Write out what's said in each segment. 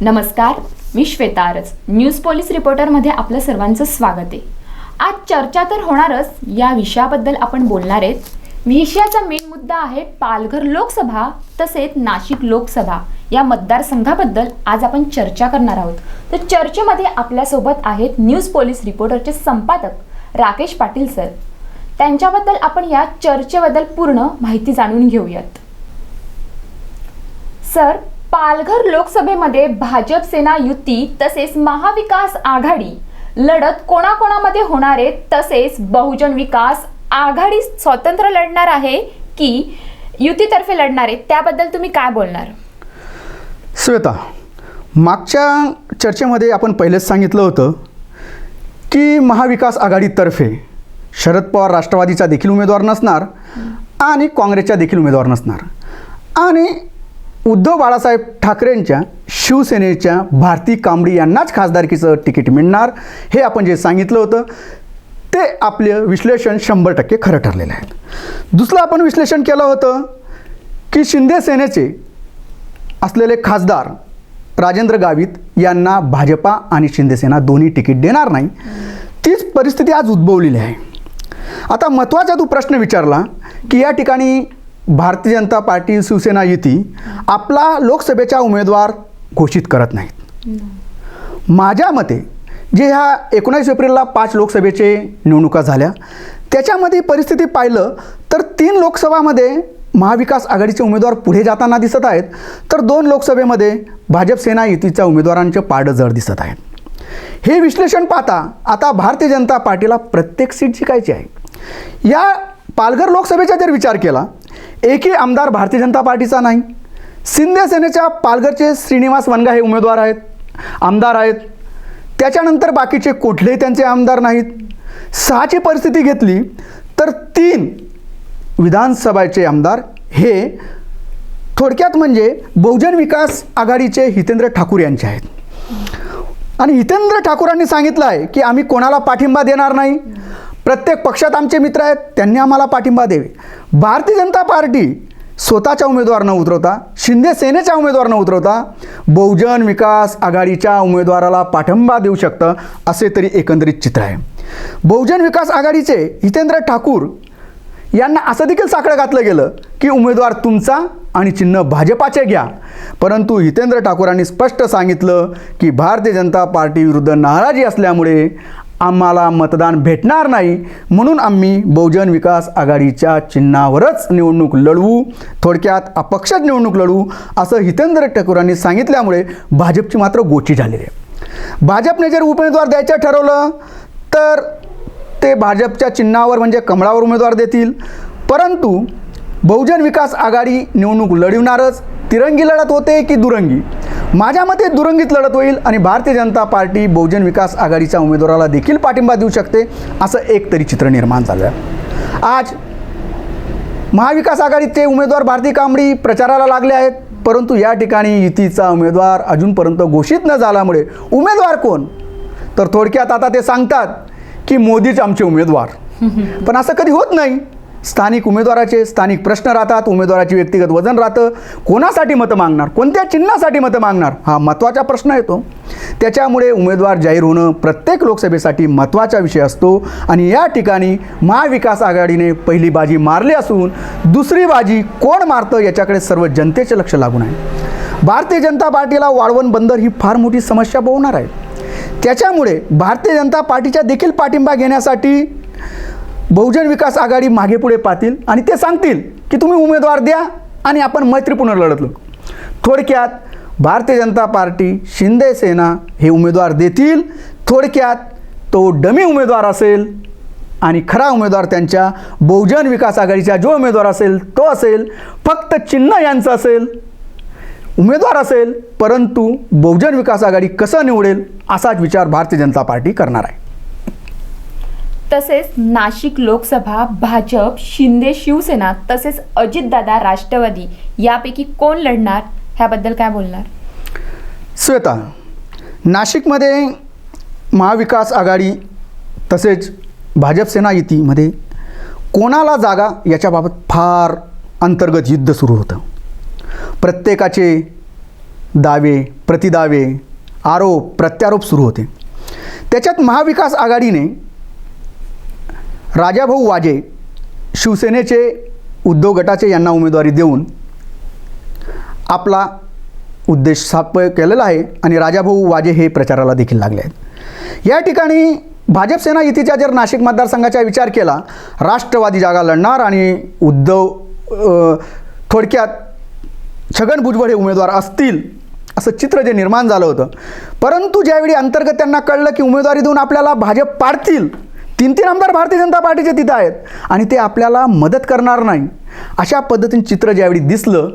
नमस्कार, मी श्वेता आरज, news police रिपोर्टरमध्ये आपलं सर्वांचं स्वागत आहे. आज चर्चा तर होणारच, या विषयाबद्दल आपण बोलणार आहेत. विषयाचा मेन मुद्दा आहे पालघर लोकसभा तसेच नाशिक लोकसभा या मतदारसंघाबद्दल आज आपण चर्चा करणार आहोत. तर चर्चेमध्ये आपल्यासोबत आहेत न्यूज पोलीस रिपोर्टरचे संपादक राकेश पाटील सर. त्यांच्याबद्दल आपण या चर्चेबद्दल पूर्ण माहिती जाणून घेऊयात. सर, पालघर लोकसभेमध्ये भाजप सेना युती तसेच महाविकास आघाडी लढत कोणाकोणामध्ये होणार आहे, तसेच बहुजन विकास आघाडी स्वतंत्र लढणार आहे की युतीतर्फे लढणार आहे, त्याबद्दल तुम्ही काय बोलणार? श्वेता, मागच्या चर्चेमध्ये आपण पहिलेच सांगितलं होतं की महाविकास आघाडीतर्फे शरद पवार राष्ट्रवादीचा देखील उमेदवार नसणार आणि काँग्रेसचा देखील उमेदवार नसणार आणि उद्धव बाळासाहेब ठाकरेंच्या शिवसेनेच्या भारती कांबडी यांनाच खासदारकीचं तिकीट मिळणार, हे आपण जे सांगितलं होतं ते आपलं विश्लेषण 100% खरं ठरलेलं आहे. दुसरं आपण विश्लेषण केलं होतं की शिंदे सेनेचे असलेले खासदार राजेंद्र गावित यांना भाजपा आणि शिंदे सेना दोन्ही तिकीट देणार नाही. तीच परिस्थिती आज उद्भवलेली आहे. आता महत्त्वाचा तू प्रश्न विचारला की या ठिकाणी भारतीय जनता पार्टी शिवसेना युती आपला लोकसभेचा उमेदवार घोषित करत नाहीत. माझ्या मते जे ह्या 19 एप्रिलला 5 लोकसभेचे निवडणुका झाल्या त्याच्यामध्ये परिस्थिती पाहिलं तर 3 लोकसभामध्ये महाविकास आघाडीचे उमेदवार पुढे जाताना दिसत आहेत, तर 2 लोकसभेमध्ये भाजप सेना युतीच्या उमेदवारांचे पारडं जड दिसत आहेत. हे विश्लेषण पाहता आता भारतीय जनता पार्टीला प्रत्येक सीट जिंकायची आहे. या पालघर लोकसभेचा जर विचार केला, एकही आमदार भारतीय जनता पार्टीचा नाही. शिंदे सेनेच्या पालघरचे श्रीनिवास वनगा हे उमेदवार आहेत, आमदार आहेत. त्याच्यानंतर बाकीचे कुठलेही त्यांचे आमदार नाहीत. 6ची परिस्थिती घेतली तर 3 विधानसभाचे आमदार हे थोडक्यात म्हणजे बहुजन विकास आघाडीचे हितेंद्र ठाकूर यांचे आहेत. आणि हितेंद्र ठाकूरांनी सांगितलं आहे की आम्ही कोणाला पाठिंबा देणार नाही, प्रत्येक पक्षात आमचे मित्र आहेत, त्यांनी आम्हाला पाठिंबा द्यावे. भारतीय जनता पार्टी स्वतःच्या उमेदवार न उतरवता, शिंदे सेनेच्या उमेदवार न उतरवता बहुजन विकास आघाडीच्या उमेदवाराला पाठिंबा देऊ शकतं, असे तरी एकंदरीत चित्र आहे. बहुजन विकास आघाडीचे हितेंद्र ठाकूर यांना असं देखील साकडं घातलं गेलं की उमेदवार तुमचा आणि चिन्ह भाजपाचे घ्या, परंतु हितेंद्र ठाकूरांनी स्पष्ट सांगितलं की भारतीय जनता पार्टी विरुद्ध नाराजी असल्यामुळे आम्हाला मतदान भेटणार नाही, म्हणून आम्ही बहुजन विकास आघाडीच्या चिन्हावरच निवडणूक लढवू, थोडक्यात अपक्षच निवडणूक लढवू, असं हितेंद्र ठाकूरांनी सांगितल्यामुळे भाजपची मात्र गोची झालेली आहे. भाजपने जर उमेदवार द्यायचं ठरवलं तर ते भाजपच्या चिन्हावर म्हणजे कमळावर उमेदवार देतील, परंतु बहुजन विकास आघाडी निवडणूक लढवणारच. तिरंगी लढत होते की दुरंगी? माझ्या मते दुरंगीत लढत होईल आणि भारतीय जनता पार्टी बहुजन विकास आघाडीच्या उमेदवाराला देखील पाठिंबा देऊ शकते, असं एक तरी चित्र निर्माण झालं आहे. आज महाविकास आघाडीचे उमेदवार भारती कांबडी प्रचाराला लागले आहेत, परंतु या ठिकाणी युतीचा उमेदवार अजूनपर्यंत घोषित न झाल्यामुळे उमेदवार कोण? तर थोडक्यात आता ते सांगतात की मोदीच आमचे उमेदवार, पण असं कधी होत नाही. स्थानिक उमेदवाराचे स्थानिक प्रश्न राहतात, उमेदवाराची व्यक्तिगत वजन राहतं. कोणासाठी मतं मागणार, कोणत्या चिन्हासाठी मतं मागणार, हा महत्त्वाचा प्रश्न येतो. त्याच्यामुळे उमेदवार जाहीर होणं प्रत्येक लोकसभेसाठी महत्त्वाचा विषय असतो आणि या ठिकाणी महाविकास आघाडीने पहिली बाजी मारली असून दुसरी बाजी कोण मारतं याच्याकडे सर्व जनतेचे लक्ष लागून आहे. भारतीय जनता पार्टीला वाळवंट बंदर ही फार मोठी समस्या होणार आहे. त्याच्यामुळे भारतीय जनता पार्टीचा देखील पाठिंबा घेण्यासाठी बहुजन विकास आघाडी मागे पुढे पाहतील आणि ते सांगतील की तुम्ही उमेदवार द्या आणि आपण मैत्रीपूर्ण लढत लढू. थोडक्यात भारतीय जनता पार्टी, शिंदे सेना हे उमेदवार देतील. थोडक्यात तो डमी उमेदवार असेल आणि खरा उमेदवार त्यांच्या बहुजन विकास आघाडीचा जो उमेदवार असेल तो असेल. फक्त चिन्ह यांचं असेल, उमेदवार असेल, परंतु बहुजन विकास आघाडी कसं निवडेल असाच विचार भारतीय जनता पार्टी करणार आहे. तसेच नाशिक लोकसभा भाजप, शिंदे शिवसेना तसेच अजितदादा राष्ट्रवादी यापैकी कोण लढणार, ह्याबद्दल काय बोलणार? श्वेता, नाशिकमध्ये महाविकास आघाडी तसेच भाजप सेना युतीमध्ये कोणाला जागा याच्याबाबत फार अंतर्गत युद्ध सुरू होतं. प्रत्येकाचे दावे प्रतिदावे आरोप प्रत्यारोप सुरू होते. त्याच्यात महाविकास आघाडीने राजाभाऊ वाजे शिवसेनेचे उद्धव गटाचे यांना उमेदवारी देऊन आपला उद्देश साध्य केलेला आहे आणि राजाभाऊ वाजे हे प्रचाराला देखील लागले आहेत. या ठिकाणी भाजप सेना युतीच्या जर नाशिक मतदारसंघाचा विचार केला, राष्ट्रवादी जागा लढणार आणि उद्धव थोडक्यात छगन भुजबळ हे उमेदवार असतील असं चित्र जे निर्माण झालं होतं. परंतु ज्यावेळी अंतर्गत त्यांना कळलं की उमेदवारी देऊन आपल्याला भाजप पाडतील, 3 आमदार भारतीय जनता पार्टीचे तिथं आहेत आणि ते आपल्याला मदत करणार नाही, अशा पद्धतीने चित्र ज्यावेळी दिसलं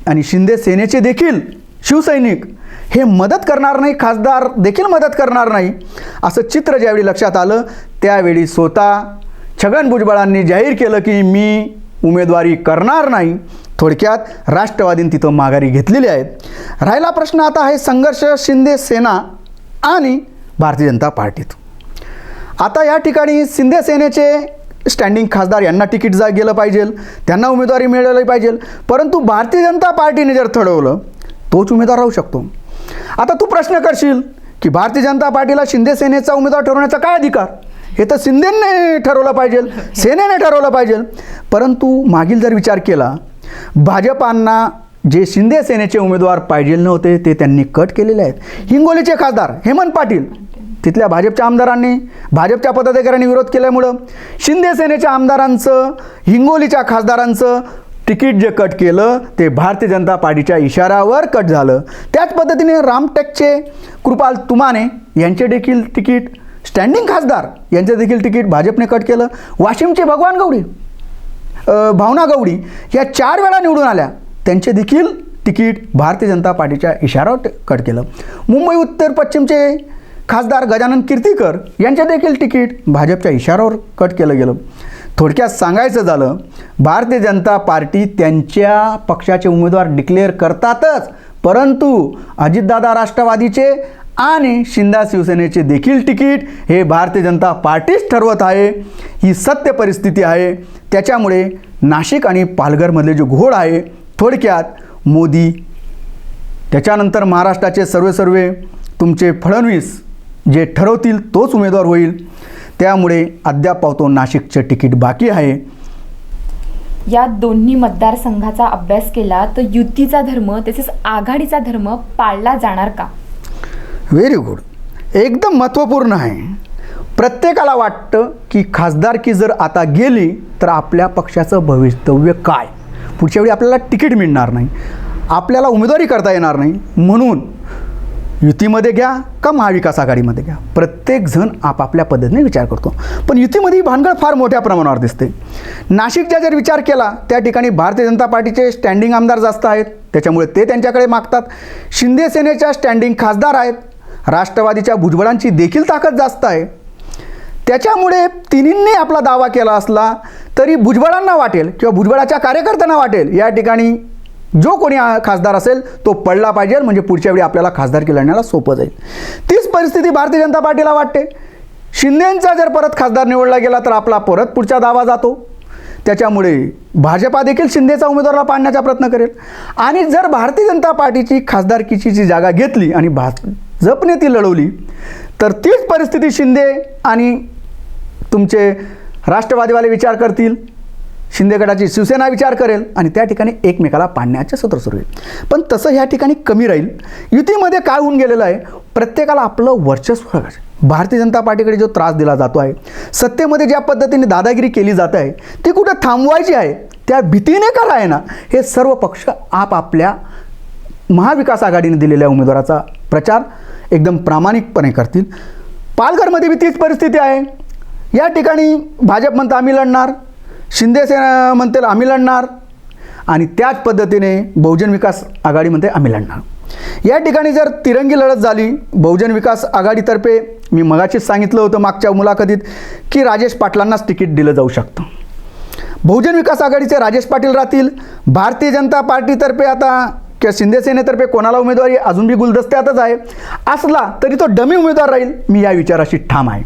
आणि शिंदे सेनेचे देखील शिवसैनिक हे मदत करणार नाही, खासदार देखील मदत करणार नाही असं चित्र ज्यावेळी लक्षात आलं, त्यावेळी स्वतः छगन भुजबळांनी जाहीर केलं की मी उमेदवारी करणार नाही. थोडक्यात राष्ट्रवादीने तिथं माघारी घेतलेली आहेत. राहिला प्रश्न आता आहे संघर्ष शिंदे सेना आणि भारतीय जनता पार्टीत. आता या ठिकाणी शिंदे सेनेचे स्टँडिंग खासदार यांना तिकीट गेलं पाहिजे, त्यांना उमेदवारी मिळाली पाहिजे. परंतु भारतीय जनता पार्टीने जर ठरवलं तोच उमेदवार राहू शकतो. आता तू प्रश्न करशील की भारतीय जनता पार्टीला शिंदे सेनेचा उमेदवार ठरवण्याचा काय अधिकार? हे तर शिंदेने ठरवलं पाहिजे, सेनेने ठरवलं पाहिजे. परंतु मागील जर विचार केला, भाजपांना जे शिंदे सेनेचे उमेदवार पाहिजे नव्हते ते त्यांनी कट केलेले आहेत. हिंगोलीचे खासदार हेमंत पाटील, तिथल्या भाजपच्या आमदारांनी भाजपच्या पदाधिकाऱ्यांनी विरोध केल्यामुळं शिंदे सेनेच्या आमदारांचं हिंगोलीच्या खासदारांचं तिकीट जे कट केलं ते भारतीय जनता पार्टीच्या इशाऱ्यावर कट झालं. त्याच पद्धतीने रामटेकचे कृपाल तुमाने यांचे देखील तिकीट, स्टँडिंग खासदार यांचे देखील तिकीट भाजपने कट केलं. वाशिमचे भगवान गवडी, भावना गवडी या 4 वेळा निवडून आल्या, त्यांचे देखील तिकीट भारतीय जनता पार्टीच्या इशाऱ्यावर कट केलं. मुंबई उत्तर पश्चिमचे खासदार गजानन कीर्तीकर यांचे देखील तिकीट भाजपच्या इशाऱ्यावर कट केलं गेलं. थोडक्यात सांगायचं झालं, भारतीय जनता पार्टी त्यांच्या पक्षाचे उमेदवार डिक्लेअर करतातच, परंतु अजितदादा राष्ट्रवादीचे आणि शिंदे शिवसेनेचे देखील तिकीट हे भारतीय जनता पार्टीच ठरवत आहे. ही सत्य परिस्थिती आहे. त्याच्यामुळे नाशिक आणि पालघरमधले जे घोळ आहे, थोडक्यात मोदी, त्याच्यानंतर महाराष्ट्राचे सर्वे तुमचे फडणवीस जे ठरवतील तोच उमेदवार होईल. त्यामुळे अद्याप पावतो नाशिकचे तिकीट बाकी आहे. या दोन्ही मतदारसंघाचा अभ्यास केला तर युतीचा धर्म तसेच आघाडीचा धर्म पाळला जाणार का? व्हेरी गुड, एकदम महत्त्वपूर्ण आहे. प्रत्येकाला वाटतं की खासदारकी जर आता गेली तर आपल्या पक्षाचं भवितव्य काय, पुढच्या वेळी आपल्याला तिकीट मिळणार नाही, आपल्याला उमेदवारी करता येणार नाही. म्हणून युतीमध्ये घ्या का महाविकास आघाडीमध्ये घ्या, प्रत्येकजण आपापल्या पद्धतीने विचार करतो. पण युतीमध्ये भानगड फार मोठ्या प्रमाणावर दिसते. नाशिकचा जर विचार केला त्या ठिकाणी भारतीय जनता पार्टीचे स्टँडिंग आमदार जास्त आहेत, त्याच्यामुळे ते त्यांच्याकडे मागतात. शिंदे सेनेच्या स्टँडिंग खासदार आहेत, राष्ट्रवादीच्या भुजबळांची देखील ताकद जास्त आहे. त्याच्यामुळे तिन्हींनी आपला दावा केला असला तरी भुजबळांना वाटेल किंवा भुजबळाच्या कार्यकर्त्यांना वाटेल या ठिकाणी जो कोणी खासदार असेल तो पडला पाहिजे, म्हणजे पुढच्या वेळी आपल्याला खासदारकी लढण्याला सोपं जाईल. तीच परिस्थिती भारतीय जनता पार्टीला वाटते. शिंदेंचा जर परत खासदार निवडला गेला तर आपला परत पुढचा दावा जातो. त्याच्यामुळे भाजपा देखील शिंदेचा उमेदवाराला पाडण्याचा प्रयत्न करेल. आणि जर भारतीय जनता पार्टीची खासदारकीची जी जागा घेतली आणि भाजपने ती लढवली तर तीच परिस्थिती शिंदे आणि तुमचे राष्ट्रवादीवाले विचार करतील, शिंदे गटाची शिवसेना विचार करेल आणि त्या ठिकाणी एकमेकाला पाडण्याचे सूत्र सुरू होईल. पण तसं ह्या ठिकाणी कमी राहील. युतीमध्ये काय होऊन गेलेलं आहे, प्रत्येकाला आपलं वर्चस्व आहे. भारतीय जनता पार्टीकडे जो त्रास दिला जातो आहे, सत्तेमध्ये ज्या पद्धतीने दादागिरी केली जात आहे ती कुठं थांबवायची आहे, त्या भीतीने का आहे ना, हे सर्व पक्ष आपापल्या महाविकास आघाडीने दिलेल्या उमेदवाराचा प्रचार एकदम प्रामाणिकपणे करतील. पालघरमध्ये बी तीच परिस्थिती आहे. या ठिकाणी भाजप म्हणतं आम्ही लढणार, शिंदे सेना म्हणते आम्ही लढणार आणि त्याच पद्धतीने बहुजन विकास आघाडी म्हणते आम्ही लढणार. या ठिकाणी जर तिरंगी लढत झाली बहुजन विकास आघाडीतर्फे, मी मगाशीच सांगितलं होतं मागच्या मुलाखतीत की राजेश पाटलांनाच तिकीट दिलं जाऊ शकतं. बहुजन विकास आघाडीचे राजेश पाटील राहतील. भारतीय जनता पार्टीतर्फे आता किंवा शिंदे सेनेतर्फे कोणाला उमेदवारी अजून बी गुलदस्त्यातच आहे, असला तरी तो डमी उमेदवार राहील. मी या विचाराशी ठाम आहे.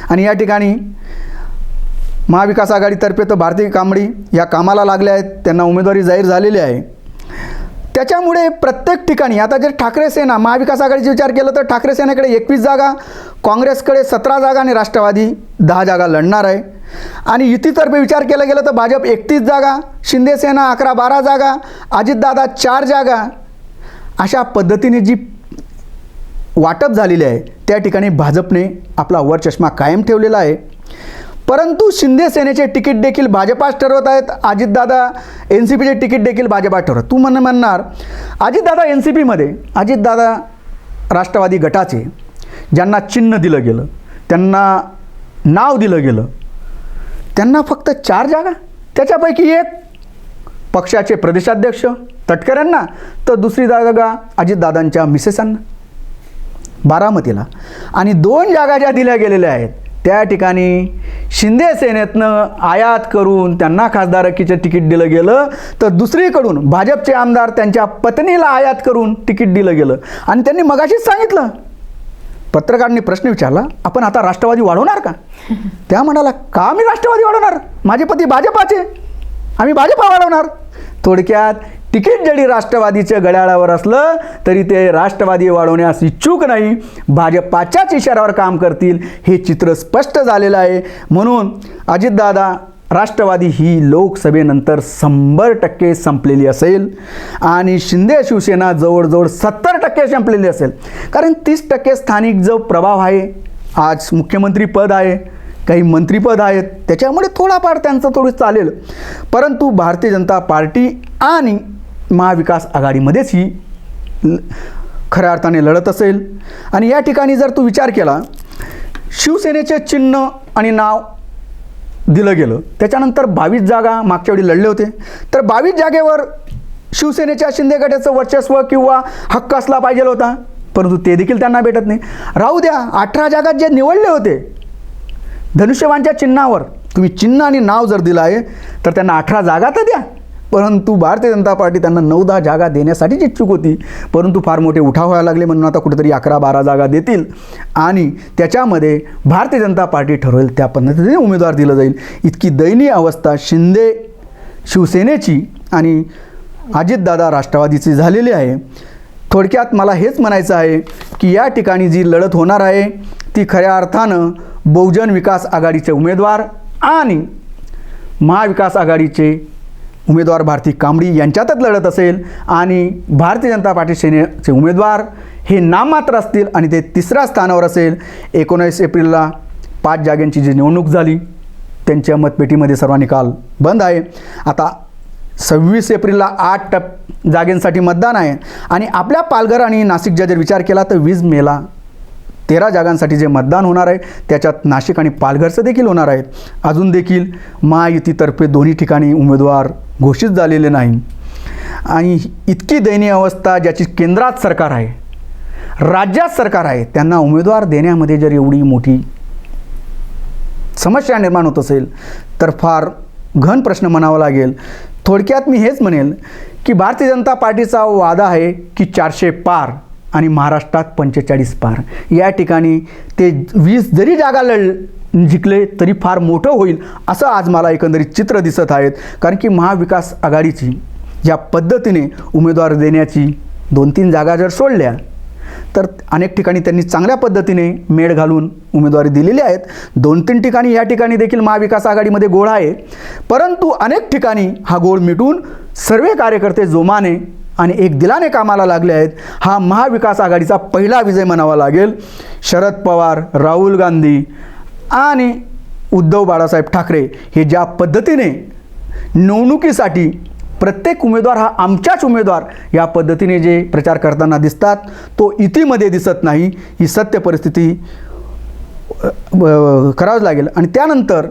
आणि या ठिकाणी महाविकास आघाडीतर्फे तर भारती कांबडी या कामाला लागल्या आहेत, त्यांना उमेदवारी जाहीर झालेली आहे. त्याच्यामुळे प्रत्येक ठिकाणी आता जर ठाकरे सेना महाविकास आघाडीचा विचार केला तर ठाकरे सेनेकडे 21 जागा, काँग्रेसकडे 17 जागा आणि राष्ट्रवादी 10 जागा लढणार आहे. आणि युतीतर्फे विचार केला गेला तर भाजप 31 जागा, शिंदे सेना 11-12 जागा, अजितदादा 4 जागा. अशा पद्धतीने जी वाटप झालेली आहे त्या ठिकाणी भाजपने आपला वर चष्मा कायम ठेवलेला आहे. परंतु शिंदे सेनेचे तिकीट देखील भाजपाच ठरवत आहेत. अजितदादा NCPचे तिकीट देखील भाजपाच ठरवत. तू म्हणणार अजितदादा NCPमध्ये अजितदादा राष्ट्रवादी गटाचे ज्यांना चिन्ह दिलं गेलं, त्यांना नाव दिलं गेलं, त्यांना फक्त 4 जागा, त्याच्यापैकी एक पक्षाचे प्रदेशाध्यक्ष तटकरेंना तर दुसरी जागा अजितदादांच्या मिसेसांना बारामतीला. आणि 2 जागा ज्या दिल्या गेलेल्या आहेत त्या ठिकाणी शिंदे सेनेतनं आयात करून त्यांना खासदारकीचं तिकीट दिलं गेलं, तर दुसरीकडून भाजपचे आमदार त्यांच्या पत्नीला आयात करून तिकीट दिलं गेलं. आणि त्यांनी मगाशीच सांगितलं, पत्रकारांनी प्रश्न विचारला, आपण आता राष्ट्रवादी वाढवणार का? त्या म्हणाला, का मी राष्ट्रवादी वाढवणार? माझे पती भाजपाचे, आम्ही भाजपा वाढवणार. थोडक्यात तिकीट जरी राष्ट्रवादीच्या गड्याळावर असलं तरी ते राष्ट्रवादी वाढवण्यास इच्छुक नाही, भाजपाच्याच इशाऱ्यावर काम करतील, हे चित्र स्पष्ट झालेलं आहे. म्हणून अजितदादा राष्ट्रवादी ही लोकसभेनंतर 100% संपलेली असेल आणि शिंदे शिवसेना जवळजवळ 70% संपलेली असेल. कारण 30% स्थानिक जो प्रभाव आहे, आज मुख्यमंत्रीपद आहे, काही मंत्रिपद आहेत, त्याच्यामुळे थोडाफार त्यांचं थोडं चालेल. परंतु भारतीय जनता पार्टी आणि महाविकास आघाडीमध्येच ही खऱ्या अर्थाने लढत असेल. आणि या ठिकाणी जर तू विचार केला, शिवसेनेचे चिन्ह आणि नाव दिलं गेलं, त्याच्यानंतर 22 जागा मागच्या वेळी लढले होते, तर 22 जागेवर शिवसेनेच्या शिंदे गटाचं वर्चस्व किंवा हक्क असला पाहिजे होता, परंतु ते देखील त्यांना भेटत नाही. राहू द्या, 18 जागा जे निवडले होते धनुष्यबाणच्या चिन्हावर, तुम्ही चिन्ह आणि नाव जर दिलं आहे तर त्यांना 18 जागा तर द्या. परंतु भारतीय जनता पार्टी त्यांना 9-10 जागा देण्यासाठीच इच्छुक होती, परंतु फार मोठे उठाव व्हायला लागले म्हणून आता कुठेतरी 11-12 जागा देतील आणि त्याच्यामध्ये भारतीय जनता पार्टी ठरवेल त्या पद्धतीने उमेदवार दिलं जाईल. इतकी दयनीय अवस्था शिंदे शिवसेनेची आणि अजितदादा राष्ट्रवादीची झालेली आहे. थोडक्यात मला हेच म्हणायचं आहे की या ठिकाणी जी लढत होणार आहे ती खऱ्या अर्थानं बहुजन विकास आघाडीचे उमेदवार आणि महाविकास आघाडीचे उमेदवार भारती कांबडी यांच्यातच लढत असेल आणि भारतीय जनता पार्टी सेनेचे उमेदवार हे नाममात्र असतील आणि ते 3ऱ्या स्थानावर असेल. 19 एप्रिलला 5 जागांची जी निवडणूक झाली त्यांच्या मतपेटीमध्ये सर्व निकाल बंद आहे. आता 26 एप्रिलला 8 जागांसाठी मतदान आहे आणि आपल्या पालघर आणि नाशिकचा जर विचार केला तर 20 मेला 13 जागांसाठी जे मतदान होणार आहे त्याच्यात नाशिक आणि पालघरचं देखील होणार आहेत. अजून देखील महायुतीतर्फे दोन्ही ठिकाणी उमेदवार घोषित झालेले नाही आणि इतकी दयनीय अवस्था ज्याची केंद्रात सरकार आहे, राज्यात सरकार आहे, त्यांना उमेदवार देण्यामध्ये जर एवढी मोठी समस्या निर्माण होत असेल तर फार घन प्रश्न म्हणावा लागेल. थोडक्यात मी हेच म्हणेल की भारतीय जनता पार्टीचा वादा आहे की 400 पार आणि महाराष्ट्रात 45 पार. या ठिकाणी ते 20 जरी जागा जिंकले तरी फार मोठं होईल असं आज मला एकंदरीत चित्र दिसत आहेत. कारण की महाविकास आघाडीची ज्या पद्धतीने उमेदवार देण्याची 2-3 जागा जर सोडल्या तर अनेक ठिकाणी त्यांनी चांगल्या पद्धतीने मेळ घालून उमेदवारी दिलेली आहेत. 2-3 ठिकाणी या ठिकाणी देखील महाविकास आघाडीमध्ये गोळ आहे, परंतु अनेक ठिकाणी हा गोळ मिटून सर्व कार्यकर्ते जोमाने आणि एक दिलाने कामाला लागले आहेत. हा महाविकास आघाडीचा पहिला विजय म्हणावा लागेल. शरद पवार, राहुल गांधी आणि उद्धव बाळासाहेब ठाकरे हे ज्या पद्धतीने निवडणुकीसाठी प्रत्येक उमेदवार हा आमचाच उमेदवार या पद्धतीने जे प्रचार करताना दिसतात तो इतीमध्ये दिसत नाही. ही सत्य परिस्थिती करावंच लागेल. आणि त्यानंतर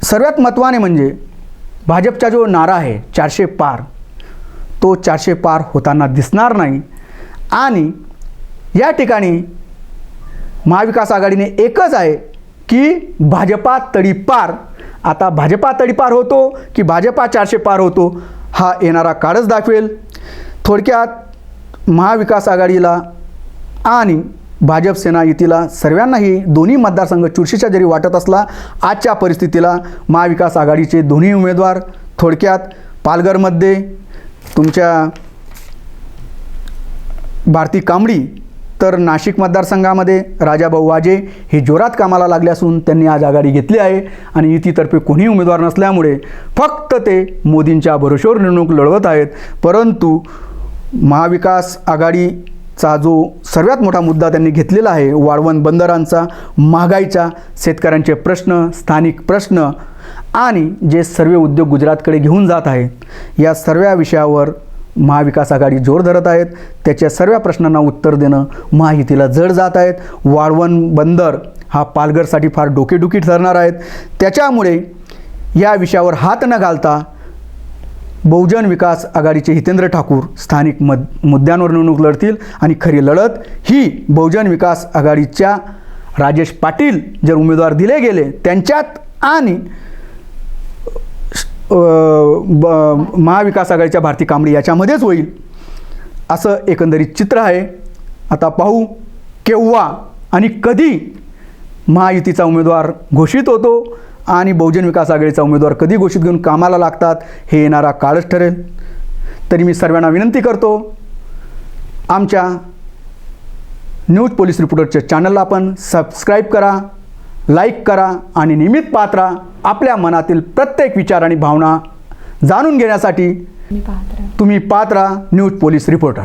सर्वात महत्त्वाने म्हणजे भाजपचा जो नारा आहे 400 पार, तो 400 पार होताना दिसणार नाही. आणि या ठिकाणी महाविकास आघाडीने एकच आहे की भाजपा तडीपार. आता भाजपा तडीपार होतो की भाजपा 400 पार होतो हा येणारा काळच दाखवेल. थोडक्यात महाविकास आघाडीला आणि भाजप सेना युतीला सर्वांनाही दोन्ही मतदारसंघ चुरशीचा जरी वाटत असला, आजच्या परिस्थितीला महाविकास आघाडीचे दोन्ही उमेदवार थोडक्यात पालघरमध्ये तुमच्या भारती कांबळी तर नाशिक मतदारसंघामध्ये राजाभाऊ वाजे हे जोरात कामाला लागले असून त्यांनी आज आघाडी घेतली आहे आणि युतीतर्फे कोणीही उमेदवार नसल्यामुळे फक्त ते मोदींच्या भरोश्यावर निवडणूक लढवत आहेत. परंतु महाविकास आघाडीचा जो सर्वात मोठा मुद्दा त्यांनी घेतलेला आहे, वाळवंट बंदरांचा, महागाईचा, शेतकऱ्यांचे प्रश्न, स्थानिक प्रश्न आणि जे सर्व उद्योग गुजरातकडे घेऊन जात आहेत, या सर्व विषयावर महाविकास आघाडी जोर धरत आहेत. त्याच्या सर्व प्रश्नांना उत्तर देणं महायुतीला जड जात आहेत. वाळवंट बंदर हा पालघरसाठी फार डोकेदुखी ठरणार आहेत. त्याच्यामुळे या विषयावर हात न घालता बहुजन विकास आघाडीचे हितेंद्र ठाकूर स्थानिक मुद्द्यांवर निवडणूक लढतील आणि खरी लढत ही बहुजन विकास आघाडीच्या राजेश पाटील जर उमेदवार दिले गेले त्यांच्यात आणि महाविकास आघाडीच्या भारती कांबळी याच्यामध्येच होईल असं एकंदरीत चित्र आहे. आता पाहू केव्हा आणि कधी महायुतीचा उमेदवार घोषित होतो आणि बहुजन विकास आघाडीचा उमेदवार कधी घोषित घेऊन कामाला लागतात हे येणारा काळच ठरेल. तरी मी सर्वांना विनंती करतो, आमच्या न्यूज पोलीस रिपोर्टरच्या चॅनलला आपण सबस्क्राईब करा, लाईक करा आणि नियमित पाहत राहा. आपल्या मनातील प्रत्येक विचार आणि भावना जाणून घेण्यासाठी तुम्ही पाहत राहा न्यूज पोलीस रिपोर्टर.